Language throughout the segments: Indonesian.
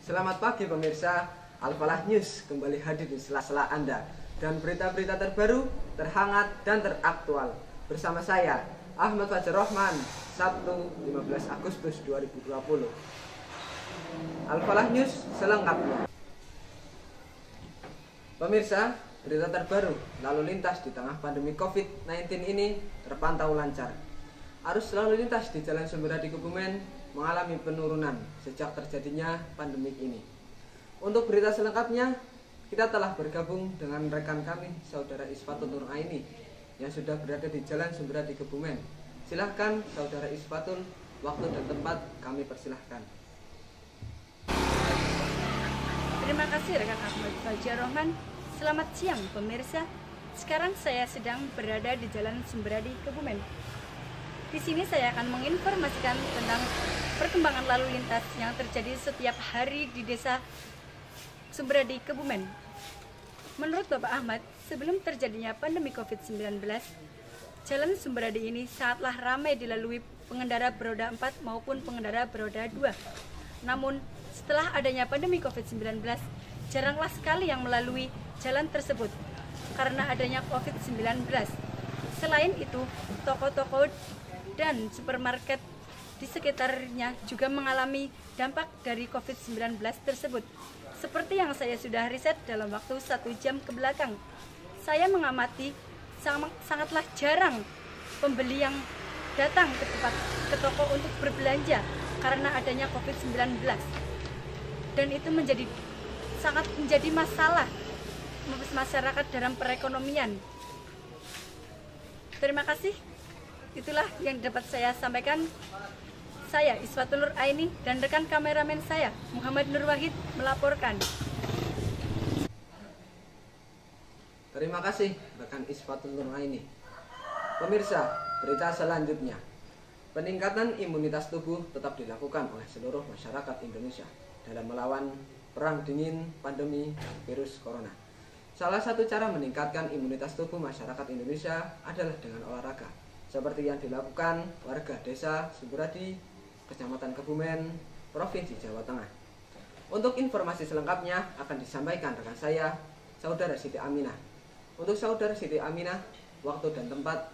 Selamat pagi pemirsa, Al-Falah News kembali hadir di sela-sela Anda dan berita-berita terbaru, terhangat, dan teraktual. Bersama saya, Ahmad Fajar Rahman, Sabtu 15 Agustus 2020. Al-Falah News selengkapnya. Pemirsa, berita terbaru, lalu lintas di tengah pandemi COVID-19 ini terpantau lancar. Arus lalu lintas di Jalan Sumberadi Kebumen mengalami penurunan sejak terjadinya pandemik ini. Untuk berita selengkapnya, kita telah bergabung dengan rekan kami, Saudara Isfatul Nur Aini, yang sudah berada di Jalan Sumberadi Kebumen. Silahkan Saudara Isfatul, waktu dan tempat kami persilahkan. Terima kasih rekan Ahmad Fajar Rahman. Selamat siang pemirsa. Sekarang saya sedang berada di Jalan Sumberadi Kebumen. Di sini saya akan menginformasikan tentang perkembangan lalu lintas yang terjadi setiap hari di Desa Sumberadi Kebumen. Menurut Bapak Ahmad, sebelum terjadinya pandemi COVID-19, Jalan Sumberadi ini sangatlah ramai dilalui pengendara beroda 4 maupun pengendara beroda 2. Namun, setelah adanya pandemi COVID-19, jaranglah sekali yang melalui jalan tersebut karena adanya COVID-19. Selain itu, toko-toko dan supermarket di sekitarnya juga mengalami dampak dari COVID-19 tersebut. Seperti yang saya sudah riset dalam waktu 1 jam ke belakang, saya mengamati sangatlah jarang pembeli yang datang ke toko untuk berbelanja karena adanya COVID-19. Dan itu sangat menjadi masalah masyarakat dalam perekonomian. Terima kasih. Itulah yang dapat saya sampaikan. Saya Isfatul Nur Aini dan rekan kameramen saya Muhammad Nur Wahid melaporkan. Terima kasih rekan Isfatul Nur Aini. Pemirsa, berita selanjutnya. Peningkatan imunitas tubuh tetap dilakukan oleh seluruh masyarakat Indonesia dalam melawan perang dingin pandemi virus corona. Salah satu cara meningkatkan imunitas tubuh masyarakat Indonesia adalah dengan olahraga, seperti yang dilakukan warga Desa Sumberadi, Kecamatan Kebumen, Provinsi Jawa Tengah. Untuk informasi selengkapnya akan disampaikan rekan saya, Saudara Siti Aminah. Untuk Saudara Siti Aminah, waktu dan tempat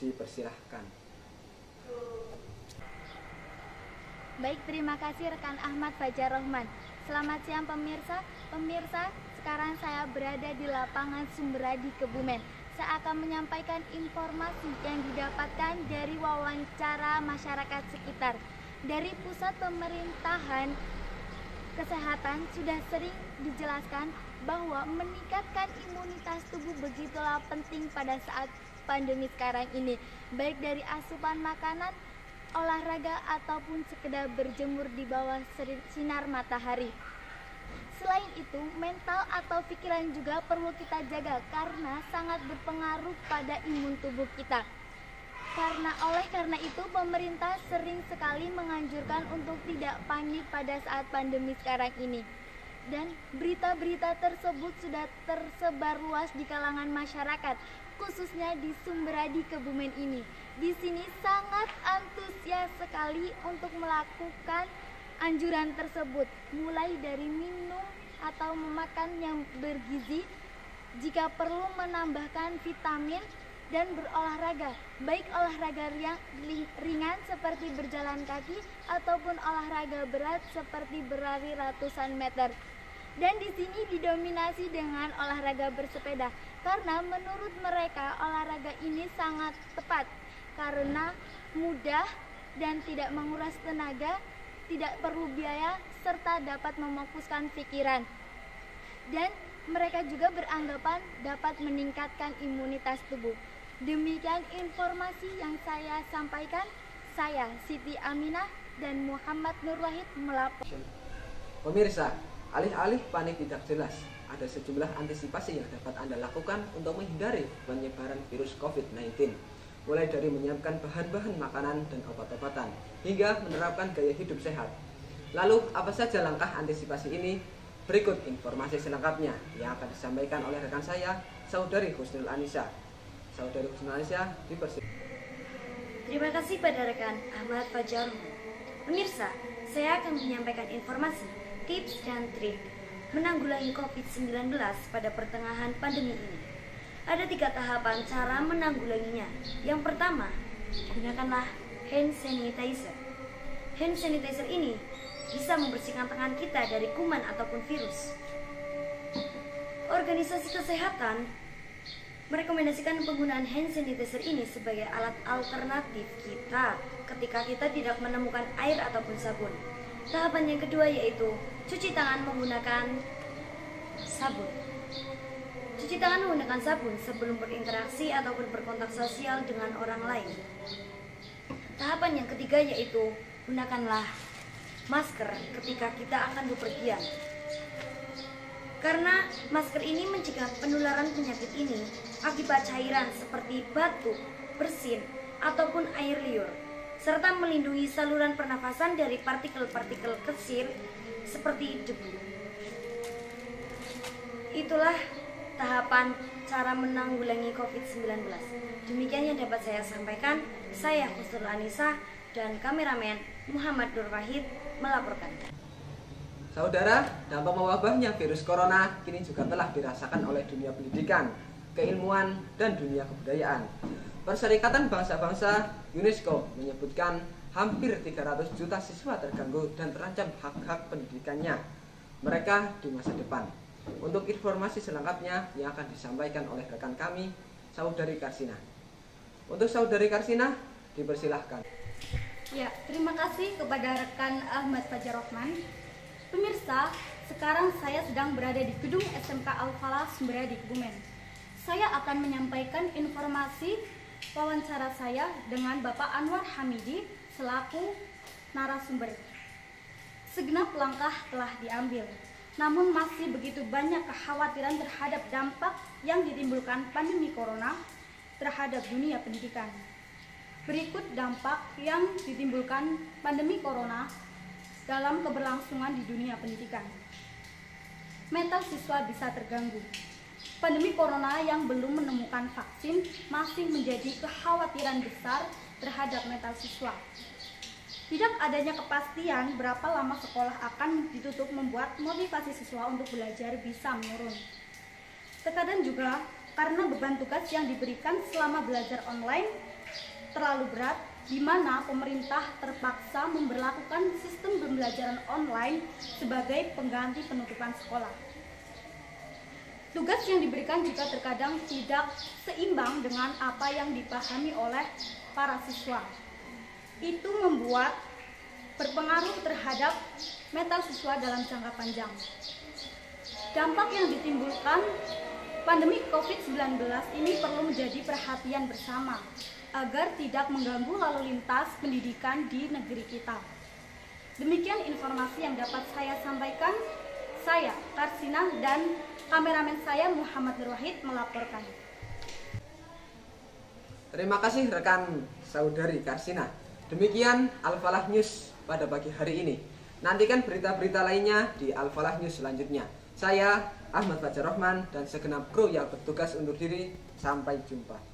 dipersilahkan. Baik, terima kasih rekan Ahmad Fajar Rahman. Selamat siang pemirsa. Sekarang saya berada di lapangan Sumberadi Kebumen. Saya akan menyampaikan informasi yang didapatkan dari wawancara masyarakat sekitar. Dari Pusat Pemerintahan Kesehatan sudah sering dijelaskan bahwa meningkatkan imunitas tubuh begitulah penting pada saat pandemi sekarang ini, baik dari asupan makanan, olahraga, ataupun sekedar berjemur di bawah sinar matahari. Selain itu, mental atau pikiran juga perlu kita jaga karena sangat berpengaruh pada imun tubuh kita. Oleh karena itu, pemerintah sering sekali menganjurkan untuk tidak panik pada saat pandemi sekarang ini. Dan berita-berita tersebut sudah tersebar luas di kalangan masyarakat, khususnya di Sumberadi Kebumen ini. Di sini sangat antusias sekali untuk melakukan anjuran tersebut, mulai dari minum atau memakan yang bergizi, jika perlu menambahkan vitamin, dan berolahraga, baik olahraga ringan seperti berjalan kaki ataupun olahraga berat seperti berlari ratusan meter. Dan di sini didominasi dengan olahraga bersepeda karena menurut mereka olahraga ini sangat tepat karena mudah dan tidak menguras tenaga, tidak perlu biaya, serta dapat memfokuskan pikiran. Dan mereka juga beranggapan dapat meningkatkan imunitas tubuh. Demikian informasi yang saya sampaikan. Saya Siti Aminah dan Muhammad Nur Wahid melaporkan. Pemirsa, alih-alih panik tidak jelas, ada sejumlah antisipasi yang dapat Anda lakukan untuk menghindari penyebaran virus COVID-19. Mulai dari menyiapkan bahan-bahan makanan dan obat-obatan, hingga menerapkan gaya hidup sehat. Lalu, apa saja langkah antisipasi ini? Berikut informasi selengkapnya yang akan disampaikan oleh rekan saya, Saudari Husnul Anisa. Saudari Husnul Anisa, dipersilakan. Terima kasih pada rekan Ahmad Fajar. Pemirsa, Saya akan menyampaikan informasi, tips, dan trik menanggulangi COVID-19 pada pertengahan pandemi ini. Ada 3 tahapan cara menanggulanginya. Yang pertama, gunakanlah hand sanitizer. Hand sanitizer ini bisa membersihkan tangan kita dari kuman ataupun virus. Organisasi kesehatan merekomendasikan penggunaan hand sanitizer ini sebagai alat alternatif kita ketika kita tidak menemukan air ataupun sabun. Tahapan yang kedua yaitu cuci tangan menggunakan sabun. Cuci tangan menggunakan sabun sebelum berinteraksi ataupun berkontak sosial dengan orang lain. Tahapan yang ketiga yaitu gunakanlah masker ketika kita akan bepergian. Karena masker ini mencegah penularan penyakit ini akibat cairan seperti batuk, bersin, ataupun air liur, serta melindungi saluran pernafasan dari partikel-partikel kecil seperti debu. Itulah tahapan cara menanggulangi COVID-19. Demikian yang dapat saya sampaikan. Saya Husnul Anisa dan kameramen Muhammad Nur Wahid melaporkan. Saudara, dampak mewabahnya virus corona kini juga telah dirasakan oleh dunia pendidikan, keilmuan, dan dunia kebudayaan. Perserikatan Bangsa-Bangsa UNESCO menyebutkan hampir 300 juta siswa terganggu dan terancam hak-hak pendidikannya mereka di masa depan. Untuk informasi selengkapnya yang akan disampaikan oleh rekan kami, Saudari Karsina. Untuk Saudari Karsina, dipersilahkan. Ya, terima kasih kepada rekan Ahmad Fajar Rohman. Pemirsa, sekarang saya sedang berada di gedung SMK Al-Falah Sumberadi Kebumen. Saya akan menyampaikan informasi wawancara saya dengan Bapak Anwar Hamidi selaku narasumber. Segenap langkah telah diambil, namun masih begitu banyak kekhawatiran terhadap dampak yang ditimbulkan pandemi corona terhadap dunia pendidikan. Berikut dampak yang ditimbulkan pandemi corona dalam keberlangsungan di dunia pendidikan. Mental siswa bisa terganggu. Pandemi corona yang belum menemukan vaksin masih menjadi kekhawatiran besar terhadap mental siswa. Tidak adanya kepastian berapa lama sekolah akan ditutup membuat motivasi siswa untuk belajar bisa menurun. Terkadang juga karena beban tugas yang diberikan selama belajar online terlalu berat, di mana pemerintah terpaksa memberlakukan sistem pembelajaran online sebagai pengganti penutupan sekolah. Tugas yang diberikan juga terkadang tidak seimbang dengan apa yang dipahami oleh para siswa. Itu membuat berpengaruh terhadap mental siswa dalam jangka panjang. Dampak yang ditimbulkan pandemi COVID-19 ini perlu menjadi perhatian bersama agar tidak mengganggu lalu lintas pendidikan di negeri kita. Demikian informasi yang dapat saya sampaikan. Saya, Karsina, dan kameramen saya Muhammad Nur Wahid melaporkan. Terima kasih rekan Saudari Karsina. Demikian Al-Falah News pada pagi hari ini. Nantikan berita-berita lainnya di Al-Falah News selanjutnya. Saya Ahmad Fajar Rohman dan segenap kru yang bertugas undur diri. Sampai jumpa.